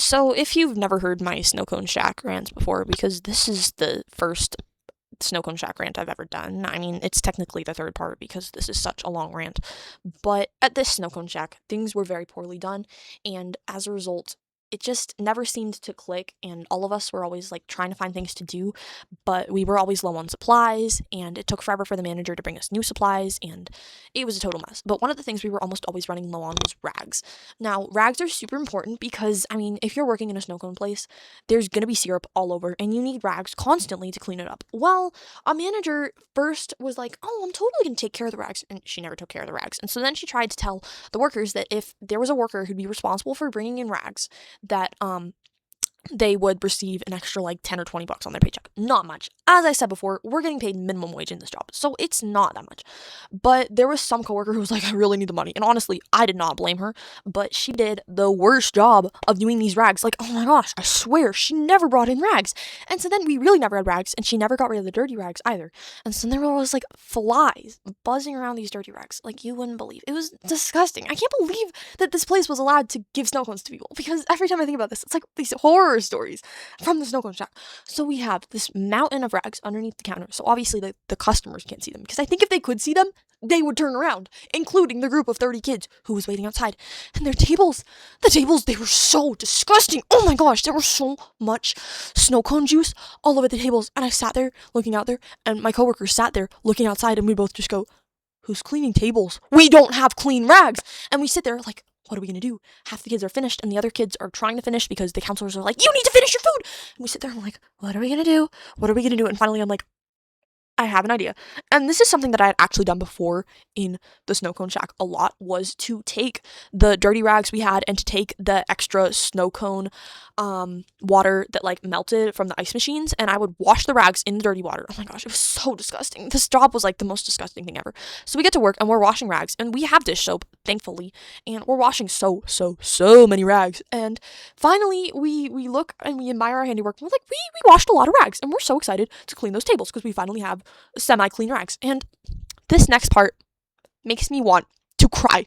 So if you've never heard my snow cone shack rants before, because this is the first snow cone shack rant I've ever done. I mean, it's technically the third part because this is such a long rant. But at this snow cone shack, things were very poorly done, and as a result, it just never seemed to click, and all of us were always like trying to find things to do, but we were always low on supplies, and it took forever for the manager to bring us new supplies, and it was a total mess. But one of the things we were almost always running low on was rags. Now, rags are super important because, I mean, if you're working in a snow cone place, there's gonna be syrup all over, and you need rags constantly to clean it up. Well, a manager first was like, "Oh, I'm totally gonna take care of the rags," and she never took care of the rags. And so then she tried to tell the workers that if there was a worker who'd be responsible for bringing in rags, that they would receive an extra like 10 or 20 bucks on their paycheck. Not much. As I said before, we're getting paid minimum wage in this job, so it's not that much. But there was some coworker who was like, "I really need the money." And honestly, I did not blame her, but she did the worst job of doing these rags. Like, oh my gosh, I swear, she never brought in rags. And so then we really never had rags, and she never got rid of the dirty rags either. And so there were always like flies buzzing around these dirty rags. Like, you wouldn't believe. It was disgusting. I can't believe that this place was allowed to give snow cones to people, because every time I think about this, it's like these horror stories from the snow cone shack. So we have this mountain of rags underneath the counter. So obviously the customers can't see them, because I think if they could see them, they would turn around, including the group of 30 kids who was waiting outside. And their tables, they were so disgusting. Oh my gosh, there was so much snow cone juice all over the tables. And I sat there looking out there, and my coworker sat there looking outside, and we both just go, "Who's cleaning tables? We don't have clean rags." And we sit there like, what are we going to do? Half the kids are finished, and the other kids are trying to finish because the counselors are like, "You need to finish your food." And we sit there and we're like, what are we going to do? What are we going to do? And finally I'm like, I have an idea. And this is something that I had actually done before in the snow cone shack a lot, was to take the dirty rags we had and to take the extra snow cone water that like melted from the ice machines, and I would wash the rags in the dirty water. Oh my gosh, it was so disgusting. This job was like the most disgusting thing ever. So we get to work and we're washing rags, and we have dish soap, thankfully, and we're washing so many rags. And finally we look and we admire our handiwork. We're like, we washed a lot of rags, and we're so excited to clean those tables because we finally have semi-clean rags. And this next part makes me want to cry.